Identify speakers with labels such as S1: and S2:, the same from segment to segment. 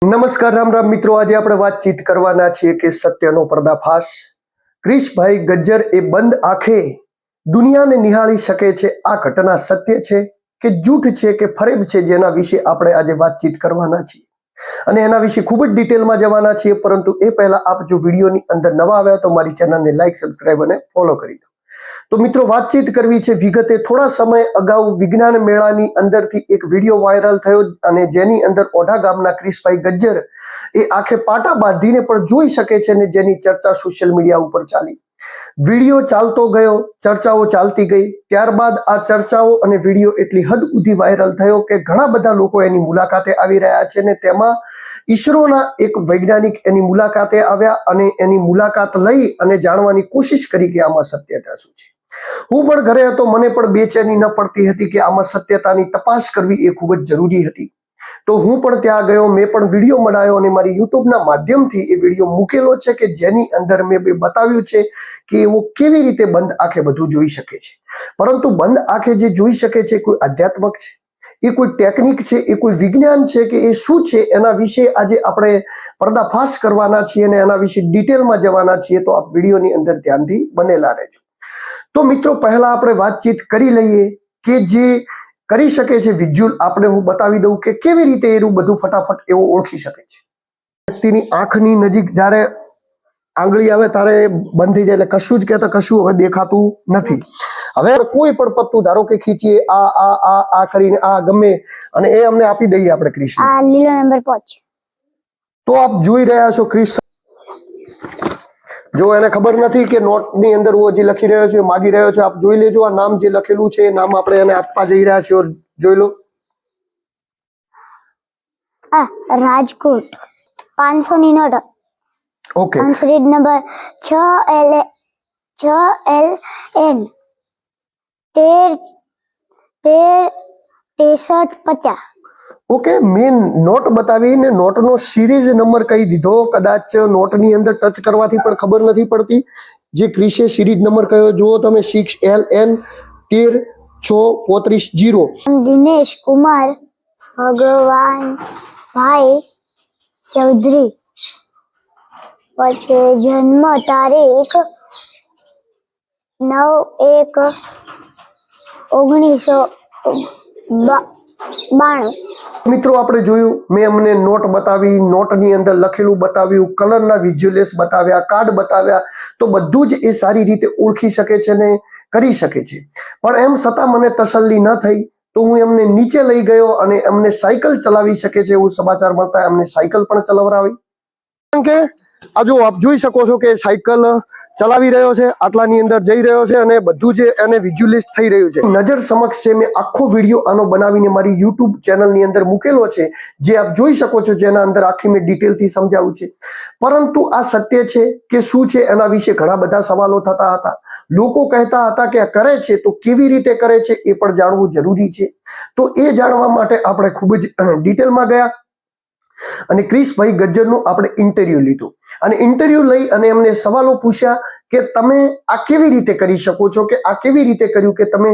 S1: નમસ્કાર રામ રામ મિત્રો, આજે આપણે વાતચીત કરવાના છીએ કે સત્યનો પર્દાફાશ. ક્રિશભાઈ ગજ્જર એ બંધ આંખે દુનિયાને નિહાળી શકે છે. આ ઘટના સત્ય છે કે જૂઠ છે કે ફરેબ છે, જેના વિશે આપણે આજે વાતચીત કરવાના છીએ અને એના વિશે ખૂબ જ ડિટેલમાં જવાના છીએ. પરંતુ એ પહેલા આપ જો વિડીયોની અંદર નવા આવ્યા તો મારી ચેનલને લાઈક, સબસ્ક્રાઇબ અને ફોલો કરી દો. તો મિત્રો, વાતચીત કરવી છે વિગતે. થોડા સમય અગાઉ વિજ્ઞાન મેળાની અંદરથી એક વિડીયો વાયરલ થયો અને જેની અંદર ઓઢા ગામના ક્રિશભાઈ ગજ્જર એ આંખે પાટા બાંધીને પણ જોઈ શકે છે અને જેની ચર્ચા સોશિયલ મીડિયા ઉપર ચાલી. વિડીયો ચાલતો ગયો, ચર્ચાઓ ચાલતી ગઈ. ત્યારબાદ આ ચર્ચાઓ અને વિડીયો એટલી હદ સુધી વાયરલ થયો કે ઘણા બધા લોકો એની મુલાકાતે આવી રહ્યા છે અને તેમાં ઈસરોના એક વૈજ્ઞાનિક એની મુલાકાતે આવ્યા અને એની મુલાકાત લઈ અને જાણવાની કોશિશ કરી કે આમાં સત્યતા શું છે. હું પણ ઘરે હતો, મને પણ બેચેની ન પડતી હતી કે આમાં સત્યતાની તપાસ કરવી એ ખૂબ જ જરૂરી હતી. તો હું પણ ત્યાં ગયો, મેં પણ વિડીયો બનાવ્યો અને મારી યુટ્યુબના માધ્યમથી એ વિડીયો મૂકેલો છે કે જેની અંદર મેં બતાવ્યું છે કે એવો કેવી રીતે બંધ આંખે બધું જોઈ શકે છે. પરંતુ બંધ આંખે જે જોઈ શકે છે કોઈ આધ્યાત્મક છે, એ કોઈ ટેકનિક છે, એ કોઈ વિજ્ઞાન છે કે એ શું છે, એના વિશે આજે આપણે પર્દાફાશ કરવાના છીએ અને એના વિશે ડિટેલમાં જવાના છીએ. તો આપ વિડીયોની અંદર ધ્યાનથી બનેલા રહેજો. તો મિત્રો, પહેલા આપણે વાતચીત કરી લઈએ કે જે કરી શકે છે વિઝ્યુઅલ. આપણે હું બતાવી દઉં કે કેવી રીતે એનું બધું ફટાફટ એવો ઓળખી શકે છે. વ્યક્તિની આંખની નજીક જ્યારે આંગળી આવે ત્યારે બંધ થઈ જાય, એટલે કશું જ કહેતા કશું હવે દેખાતું નથી. હવે કોઈ પણ પત્તું ધારો કે ખીચીએ, આ કરીને આ ગમે અને એ અમને આપી દઈએ આપણે ક્રિશ.
S2: આ લીલો નંબર 5.
S1: તો આપ જોઈ રહ્યા છો ક્રિશ, જો એને ખબર નથી કે નોટની અંદર હું હજી લખી રહ્યો છું, માગી રહ્યો છે. આપ જોઈ લેજો, આ નામ જે લખેલું છે એ નામ આપણે એને આપવા જઈ રહ્યા છીએ. જોઈ લો.
S2: રાજકોટ 500 ની note.
S1: Okay,
S2: series number 6LN 6350.
S1: Okay. મેં નોટ બતાવીને નોટનો સિરીઝ નંબર કહી દીધો. કદાચ નોટની અંદર ટચ કરવાથી પણ ખબર નથી પડતી. જે ક્રિશે સિરીઝ નંબર કહ્યો જુઓ તમે, 6LN 13650.
S2: દિનેશ કુમાર ભગવાન ભાઈ ચૌધરી. પછી જન્મ તારીખ 9/1/1992.
S1: મિત્રો, આપણે જોયું, મેં અમને નોટ બતાવી, નોટની અંદર લખેલું બતાવ્યું, કલરના વિઝ્યુઅલ્સ બતાવ્યા, કાર્ડ બતાવ્યા. તો બધું જ એ સારી રીતે ઓળખી શકે છે ને કરી શકે છે. પણ એમ છતાં મને તસલ્લી ન થઈ તો હું એમને નીચે લઈ ગયો અને એમને સાયકલ ચલાવી શકે છે એવું સમાચાર મળતા એમને સાયકલ પણ ચલાવરાવી. કારણ કે આ જો આપ જોઈ શકો છો કે સાયકલ ચલાવી રહ્યો છે, આટલાની અંદર જઈ રહ્યો છે અને બધું જ એને વિઝ્યુઅલાઇઝ થઈ રહ્યું છે. નજર સમક્ષ છે. મેં આખો વિડીયો આનો બનાવીને મારી યુટ્યુબ ચેનલની અંદર મૂકેલો છે, જે આપ જોઈ શકો છો, જેના અંદર આખી મેં ડિટેલથી સમજાવું છે. પરંતુ આ સત્ય છે કે શું છે એના વિશે ઘણા બધા સવાલો થતા હતા. લોકો કહેતા હતા કે આ કરે છે તો કેવી રીતે કરે છે એ પણ જાણવું જરૂરી છે. તો એ જાણવા માટે આપણે ખૂબ જ ડિટેલમાં ગયા અને ક્રિશભાઈ ગજ્જરનું આપણે ઇન્ટરવ્યુ લીધું અને ઇન્ટરવ્યુ લઈ અને એમને સવાલો પૂછ્યા કે તમે આ કેવી રીતે કરી શકો છો, કે આ કેવી રીતે કર્યું, કે તમે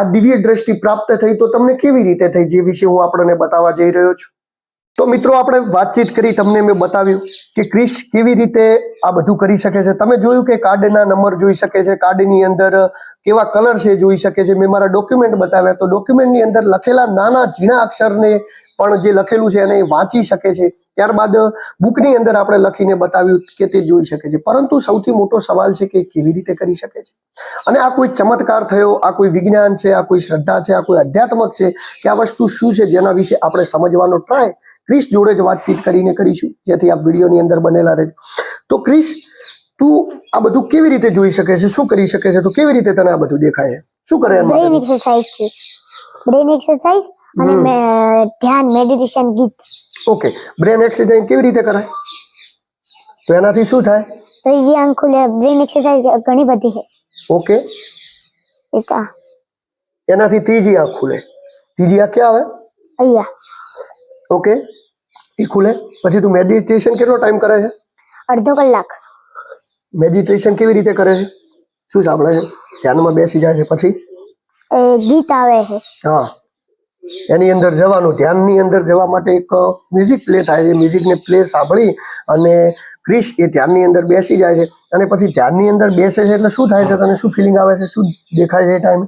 S1: આ દિવ્ય દ્રષ્ટિ પ્રાપ્ત થઈ તો તમને કેવી રીતે થઈ, જે વિશે હું આપણને બતાવવા જઈ રહ્યો છું. તો મિત્રો, આપણે વાતચીત કરી, તમને મેં બતાવ્યું કે ક્રિશ કેવી રીતે આ બધું કરી શકે છે. તમે જોયું કે કાર્ડના નંબર જોઈ શકે છે, કાર્ડની અંદર કેવા કલર છે જોઈ શકે છે. મેં મારા ડોક્યુમેન્ટ બતાવ્યા તો ડોક્યુમેન્ટની અંદર લખેલા નાના ઝીણા અક્ષરને પણ જે લખેલું છે એને વાંચી શકે છે. ત્યારબાદ બુકની અંદર આપણે લખીને બતાવ્યું કે તે જોઈ શકે છે. પરંતુ સૌથી મોટો સવાલ છે કે કેવી રીતે કરી શકે છે. અને આ કોઈ ચમત્કાર થયો, આ કોઈ વિજ્ઞાન છે, આ કોઈ શ્રદ્ધા છે, આ કોઈ આધ્યાત્મક છે કે આ વસ્તુ શું છે, જેના વિશે આપણે સમજવાનો ટ્રાય ક્રિશ જોડે જ વાતચીત કરીને કરીશું, જેથી આપ વિડીયોની અંદર બનેલા રહેજો. તો ક્રિશ, તું આ બધું કેવી રીતે જોઈ શકે છે, શું કરી શકે છે, તો કેવી રીતે તને આ બધું દેખાય છે, શું કરે?
S2: બ્રેન એક્સરસાઇઝ છે. બ્રેન એક્સરસાઇઝ અને ધ્યાન, મેડિટેશન, ગીત.
S1: ઓકે. બ્રેન એક્સરસાઇઝ કેવી રીતે કરાય? તો એનાથી શું થાય?
S2: ત્રીજી આંખ ખુલે. બ્રેન એક્સરસાઇઝ ઘણી બધી છે.
S1: ઓકે.
S2: એક
S1: એનાથી ત્રીજી આંખ ખુલે. ત્રીજી આંખ ક્યાં આવે?
S2: અહીંયા.
S1: ઓકે, એ ખુલે. પછી તું મેડિટેશન કેટલો ટાઈમ કરે છે?
S2: અડધો કલાક.
S1: મેડિટેશન કેવી રીતે કરે છે? શું સાંભળે છે? ધ્યાનમાં બેસી જાય છે પછી
S2: ગીત આવે છે.
S1: હા. એની અંદર જવાનું, ધ્યાનની અંદર જવા માટે એક મ્યુઝિક પ્લે થાય છે. મ્યુઝિકને પ્લે સાંભળી અને ક્રિશ એ ધ્યાનની અંદર બેસી જાય છે. અને પછી ધ્યાનની અંદર બેસે છે એટલે શું થાય છે, તને શું ફિલિંગ આવે છે, શું દેખાય છે એ ટાઈમે?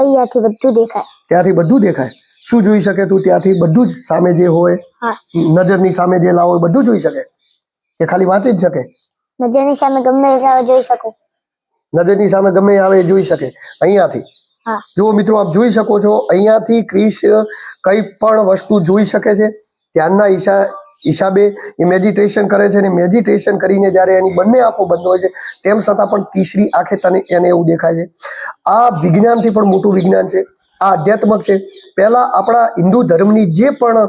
S2: અહીંયાથી બધું દેખાય.
S1: ત્યાંથી બધું દેખાય. શું જોઈ શકે તું ત્યાંથી? બધું જ સામે જે હોય,
S2: હા,
S1: નજરની સામે જે લાવો બધું જોઈ શકે કે ખાલી વાંચી જ શકે?
S2: નજરની સામે ગમે એટલા જોઈ શકું.
S1: નજરની સામે ગમે આવે એ જોઈ શકે અહીંયાથી.
S2: હા,
S1: જો મિત્રો આપ જોઈ શકો છો અહીંયાથી ક્રિશ કઈ પણ વસ્તુ જોઈ શકે છે. ધ્યાનના હિસાબે એ મેડિટેશન કરે છે, અને મેડિટેશન કરીને જ્યારે એની બંને આંખો બંધ હોય છે તેમ છતાં પણ ત્રીસરી આંખે એને એવું દેખાય છે. આ વિજ્ઞાનથી પણ મોટું વિજ્ઞાન છે, આ આધ્યાત્મક છે. પહેલા આપણા હિન્દુ ધર્મની જે પણ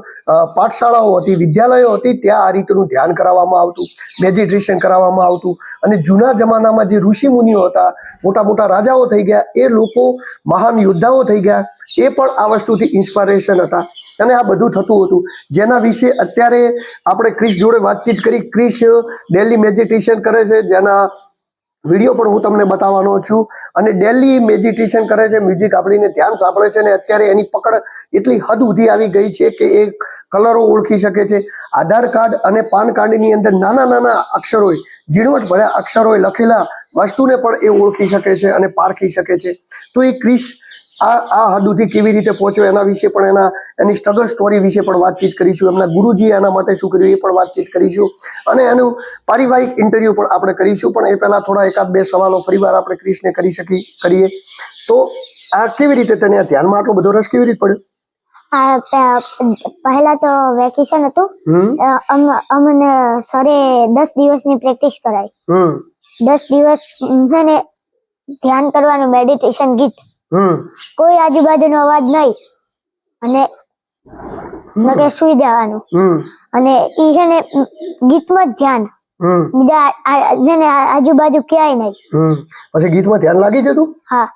S1: પાઠશાળાઓ હતી, વિદ્યાલયો હતી, ત્યાં આ રીતનું ધ્યાન કરાવવામાં આવતું, મેડિટેશન કરાવવામાં આવતું. અને જૂના જમાનામાં જે ઋષિ મુનિઓ હતા, મોટા મોટા રાજાઓ થઈ ગયા, એ લોકો મહાન યોદ્ધાઓ થઈ ગયા, એ પણ આ વસ્તુથી ઇન્સ્પાયરેશન હતા. અને આ બધું થતું હતું, જેના વિશે અત્યારે આપણે ક્રિશ જોડે વાતચીત કરી. ક્રિશ ડેલી મેડિટેશન કરે છે, જેના વિડીયો પણ હું તમને બતાવવાનો છું. અને ડેલી મેડિટેશન કરે છે, મ્યુઝિક આપણીને ધ્યાન સાંભળે છે. અને અત્યારે એની પકડ એટલી હદ સુધી આવી ગઈ છે કે એ કલરો ઓળખી શકે છે. આધાર કાર્ડ અને પાન કાર્ડની અંદર નાના નાના અક્ષરોય, ઝીણવટ ભર્યા અક્ષરોય લખેલા વસ્તુને પણ એ ઓળખી શકે છે અને પારખી શકે છે. તો એ ક્રિશ આ હદ સુધી કેવી રીતે પહોંચ્યો એના વિશે પણ એની સ્ટ્રગલ સ્ટોરી વિશે પણ વાતચીત કરીશું. એમના ગુરુજીએ એના માટે શું કર્યું એ પણ વાતચીત કરીશું. અને એનું પારિવારિક ઇન્ટરવ્યુ પણ આપણે કરીશું. પણ એ પહેલા થોડા એકાદ બે સવાલો ફરીવાર આપણે ક્રિશને કરીએ. તો આ કેવી રીતે તને આ ધ્યાનમાં આટલો બધો રસ કેવી રીતે પડ્યો?
S2: પહેલા તો વેકેશન હતું, અમને સરે 10 દિવસની પ્રેક્ટિસ કરાઈ. 10 દિવસ છે ને ધ્યાન કરવાનું, મેડિટેશન ગીત, કોઈ આજુબાજુનો અવાજ નહીં, અને લગે સુઈ જવાનું. અને ઈ છે ને ગીતમાં જ ધ્યાન, બીજા આજુબાજુ ક્યાંય નહીં.
S1: પછી ગીતમાં ધ્યાન લાગી જતું?
S2: હા.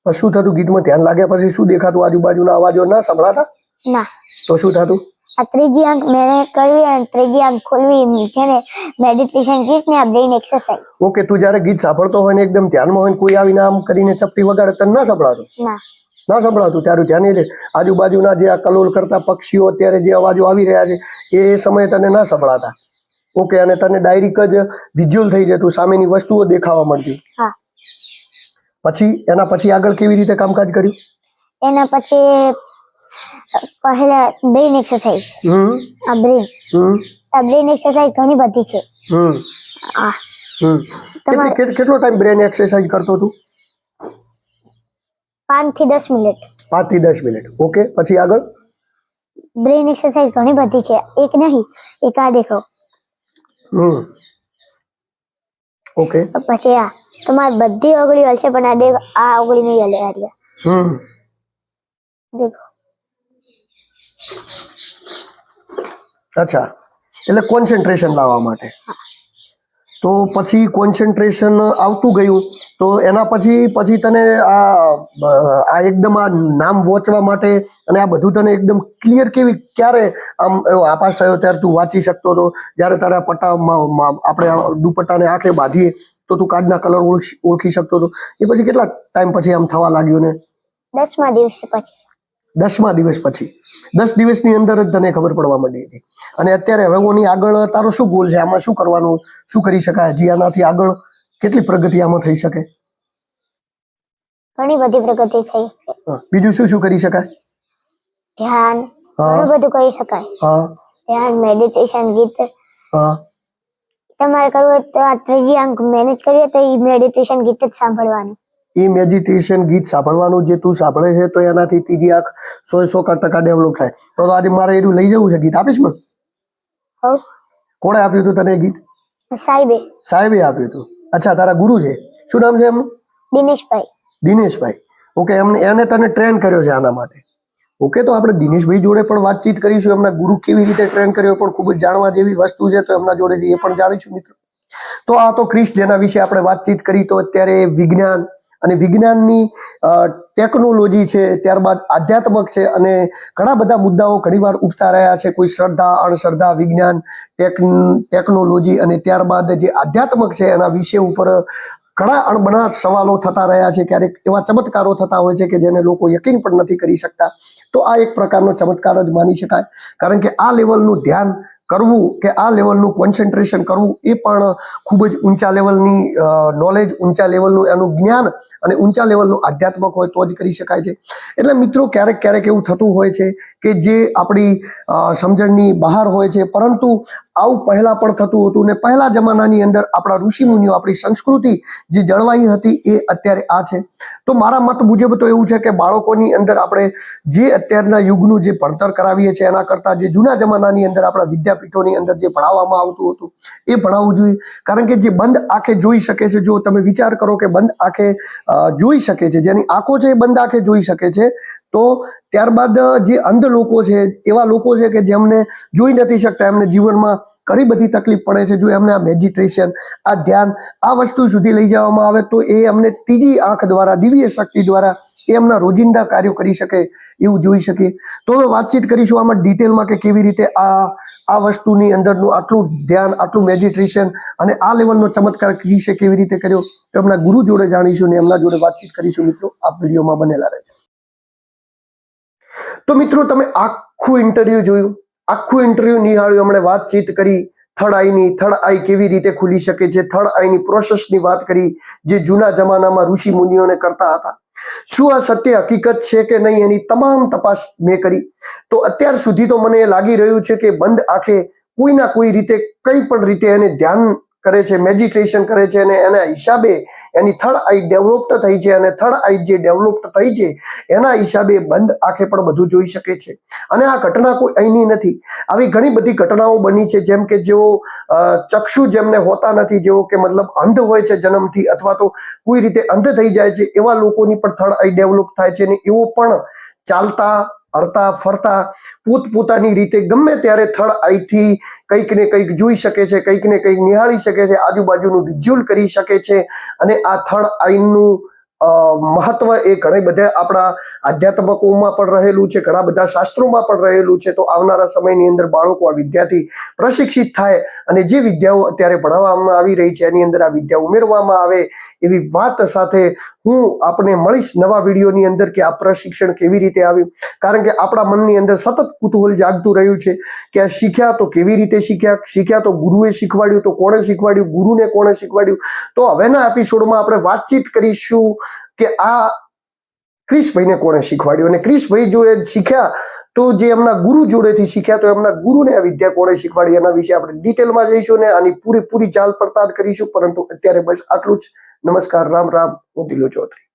S1: પછી શું થતું? ગીતમાં ધ્યાન લાગ્યા પછી શું દેખાતું? આજુબાજુના અવાજો ના સંભળાતા?
S2: ના.
S1: તો શું થતું?
S2: આ ત્રીજી આંખ મેં કરવી અને ત્રીજી આંખ ખોલવી છે ને મેડિટેશન ગીત ને આ બ્રેઇન એક્સરસાઇઝ.
S1: ઓકે, તું જ્યારે ગીત સાંભળતો હોય ને એકદમ ધ્યાનમાં હોય ને કોઈ આવીને આમ કરીને ચપટી વગાડે તને ના સંભળાતું? ના સંભળાતું. તારું ધ્યાન એ આજુબાજુના જે આ કલોલ કરતા પક્ષીઓ અત્યારે જે અવાજો આવી રહ્યા છે એ સમયે તને ના સંભળાતા? ઓકે, અને તને ડાયરેક્ટ જ વિઝ્યુઅલ થઈ જતું, સામેની વસ્તુઓ દેખાવા મળતી?
S2: હા.
S1: પછી એના પછી આગળ કેવી રીતે કામકાજ કર્યું?
S2: એના પછી પહેલા બ્રેઇન એક્સરસાઇઝ. આ બ્રેઇન એક્સરસાઇઝ ઘણી બધી છે.
S1: કેટલો ટાઈમ બ્રેન એક્સરસાઇઝ કરતો તું?
S2: 5 થી 10 મિનિટ.
S1: 5 થી 10 મિનિટ. ઓકે, પછી આગળ?
S2: બ્રેઇન એક્સરસાઇઝ ઘણી બધી છે, એક નહીં, એક આ દેખો.
S1: ઓકે.
S2: પછી આ તમારી બધી ઓગળી હલશે પણ આ ઓગળી નહીં હલે. દેખો.
S1: અચ્છા, એટલે કોન્સન્ટ્રેશન લાવવા માટે. તો પછી કોન્સન્ટ્રેશન આવતું ગયું તો એના પછી તને આ એકદમ આ નામ વાંચવા માટે અને આ બધું તને એકદમ ક્લિયર ક્યારે આમ આપાસ થયો? ત્યારે તું વાંચી શકતો હતો? જ્યારે તારા આપણે દુપટ્ટાને આંખે બાંધીએ તો તું કાર્ડના કલર ઓળખી શકતો હતો? એ પછી કેટલા ટાઈમ પછી આમ થવા લાગ્યું ને?
S2: 10મા દિવસ પછી.
S1: 10મા દિવસ પછી? 10 દિવસની અંદર જ તને ખબર પડવા માંડી હતી. અને અત્યારે હવે ઓની આગળ તારો શું ગોલ છે? આમાં શું કરવાનું, શું કરી શકાય હજી આનાથી આગળ? કેટલી પ્રગતિ આમાં થઈ શકે?
S2: ઘણી બધી પ્રગતિ થઈ.
S1: બીજું શું શું કરી શકાય?
S2: ધ્યાન, ઘણું બધું કરી શકાય. ધ્યાન, મેડિટેશન ગીત. તમારે કરવું હોય તો આ ત્રીજી આંખ મેનેજ કરીએ તો એ મેડિટેશન ગીત જ સાંભળવાનું. એ
S1: મેડિટેશન ગીત સાંભળવાનું જે તું સાંભળે છે તો એનાથી ત્રીજી આંખ 100% ડેવલપ થાય. તો આજે મારે એનું લઈ જવું છે. ગીત આપીશ મને? કોણે આપ્યું હતું તને ગીત? સાહેબે આપ્યું હતું. અચ્છા, તારા ગુરુ છે? શું નામ છે એમનું? દિનેશભાઈ. ઓકે, એને તને ટ્રેન કર્યો છે આના માટે? ઓકે, તો આપણે દિનેશભાઈ જોડે પણ વાતચીત કરીશું. એમના ગુરુ કેવી રીતે ટ્રેન કર્યો પણ ખૂબ જ જાણવા જેવી વસ્તુ છે, તો એમના જોડેથી એ પણ જાણીશું મિત્રો. તો આ તો ક્રિશ જેના વિશે આપણે વાતચીત કરી. તો અત્યારે વિજ્ઞાન અને વિજ્ઞાનની ટેકનોલોજી છે, ત્યારબાદ આધ્યાત્મક છે, અને ઘણા બધા મુદ્દાઓ ઘણીવાર ઉઠતા રહ્યા છે. કોઈ શ્રદ્ધા, અણશ્રદ્ધા, વિજ્ઞાન, ટેકનોલોજી અને ત્યારબાદ જે આધ્યાત્મક છે એના વિષય ઉપર ઘણા અણબનાર સવાલો થતા રહ્યા છે, ક્યારેક એવા ચમત્કારો થતા હોય છે કે જેને લોકો યકીન પણ નથી કરી શકતા. તો આ એક પ્રકારનો ચમત્કાર જ માની શકાય, કારણ કે આ લેવલનું ધ્યાન કરવું કે આ લેવલનું કોન્સન્ટ્રેશન કરવું એ પણ ખૂબ જ ઊંચા લેવલની નોલેજ, ઊંચા લેવલનું એનું જ્ઞાન અને ઊંચા લેવલનું આધ્યાત્મક હોય તો જ કરી શકાય છે. એટલે મિત્રો ક્યારેક ક્યારેક એવું થતું હોય છે કે જે આપણી સમજણની બહાર હોય છે, પરંતુ આવું પહેલા પણ થતું હતું ને પહેલા જમાનાની અંદર આપણા ઋષિમુનિઓ, આપણી સંસ્કૃતિ જે જળવાઈ હતી એ અત્યારે આ છે. તો મારા મત મુજબ તો એવું છે કે બાળકોની અંદર આપણે જે અત્યારના યુગનું જે ભણતર કરાવીએ છીએ એના કરતાં જે જૂના જમાનાની અંદર આપણા વિદ્યાપીઠોની અંદર જે ભણાવવામાં આવતું હતું એ ભણાવવું જોઈએ. કારણ કે જે બંધ આંખે જોઈ શકે છે, જો તમે વિચાર કરો કે બંધ આંખે જોઈ શકે છે, જેની આંખો છે એ બંધ આંખે જોઈ શકે છે, તો ત્યારબાદ જે અંધ લોકો છે, એવા લોકો છે કે જેમને જોઈ નથી શકતા, એમને જીવનમાં ઘણી બધી તકલીફ પડે છે. જો એમને આ મેડિટેશન, આ ધ્યાન, આ વસ્તુ સુધી લઈ જવામાં આવે તો એ અમને ત્રીજી આંખ દ્વારા, દિવ્ય શક્તિ દ્વારા એ એમના રોજિંદા કાર્યો કરી શકે એવું જોઈ શકીએ. તો હવે વાતચીત કરીશું આમાં ડિટેલમાં કે કેવી રીતે આ વસ્તુની અંદરનું આટલું ધ્યાન, આટલું મેડિટેશન અને આ લેવલનો ચમત્કાર વિશે કેવી રીતે કર્યો તો એમના ગુરુ જોડે જાણીશું ને એમના જોડે વાતચીત કરીશું. મિત્રો આપ વિડીયોમાં બનેલા રહેજો. તો મિત્રો તમે આખું ઇન્ટરવ્યુ જોયું, આખું ઇન્ટરવ્યુ નિહાળ્યું, હમણાં વાતચીત કરી થર્ડ આઈ કેવી રીતે ખુલી શકે છે, થર્ડ આઈની પ્રોસેસની વાત કરી જે જૂના જમાનામાં ઋષિ મુનિઓને કરતા હતા. શું આ સત્ય હકીકત છે કે નહીં એની તમામ તપાસ મેં કરી. તો અત્યાર સુધી તો મને લાગી રહ્યું છે કે બંધ આંખે કોઈના કોઈ રીતે, કંઈ પણ રીતે એને ધ્યાન કરે છે, મેડિટેશન કરે છે અને એના હિસાબે એની થર્ડ આઈ ડેવલપ થઈ છે અને થર્ડ આઈ જે ડેવલપ થઈ છે એના હિસાબે બંધ આંખે પણ બધું જોઈ શકે છે. અને આ ઘટના કોઈ અહીંની નથી, આવી ઘણી બધી ઘટનાઓ બની છે. જેમ કે જેઓ ચક્ષુ જેમને હોતા નથી, જેઓ કે મતલબ અંધ હોય છે જન્મથી, અથવા તો કોઈ રીતે અંધ થઈ જાય છે, એવા લોકોની પણ થર્ડ આઈ ડેવલપ થાય છે અને એવો પણ ચાલતા, હરતા, ફરતા પોતપોતાની રીતે ગમે ત્યારે થર્ડ આઈથી કંઈક ને કંઈક જોઈ શકે છે, કંઈક ને કંઈક નિહાળી શકે છે, આજુબાજુનું વિઝ્યુઅલ કરી શકે છે. અને આ થર્ડ આઈનું મહત્વ એ ઘણા બધા આપણા આધ્યાત્મકોમાં પણ રહેલું છે, ઘણા બધા શાસ્ત્રોમાં પણ રહેલું છે. તો આવનારા સમયની અંદર બાળકો, આ વિદ્યાર્થી પ્રશિક્ષિત થાય અને જે વિદ્યાઓ અત્યારે ભણાવવામાં આવી રહી છે એની અંદર આ વિદ્યા ઉમેરવામાં આવે એવી વાત સાથે હું આપને મળીશ નવા વિડીયોની અંદર કે આ પ્રશિક્ષણ કેવી રીતે આવ્યું. કારણ કે આપણા મનની અંદર સતત કુતૂહલ જાગતું રહ્યું છે કે આ શીખ્યા તો કેવી રીતે શીખ્યા તો ગુરુએ શીખવાડ્યું તો કોણે શીખવાડ્યું, ગુરુને કોણે શીખવાડ્યું. તો હવેના એપિસોડમાં આપણે વાતચીત કરીશું કે આ ક્રિશભાઈને કોણે શીખવાડ્યું અને ક્રિશભાઈ જો એ શીખ્યા તો જે એમના ગુરુ જોડેથી શીખ્યા તો એમના ગુરુને આ વિદ્યા કોણે શીખવાડી એના વિશે આપણે ડિટેલમાં જઈશું ને આની પૂરેપૂરી ચાલ પડતાલ કરીશું. પરંતુ અત્યારે બસ આટલું જ. નમસ્કાર, રામ રામ, હું દિલુ ચૌધરી.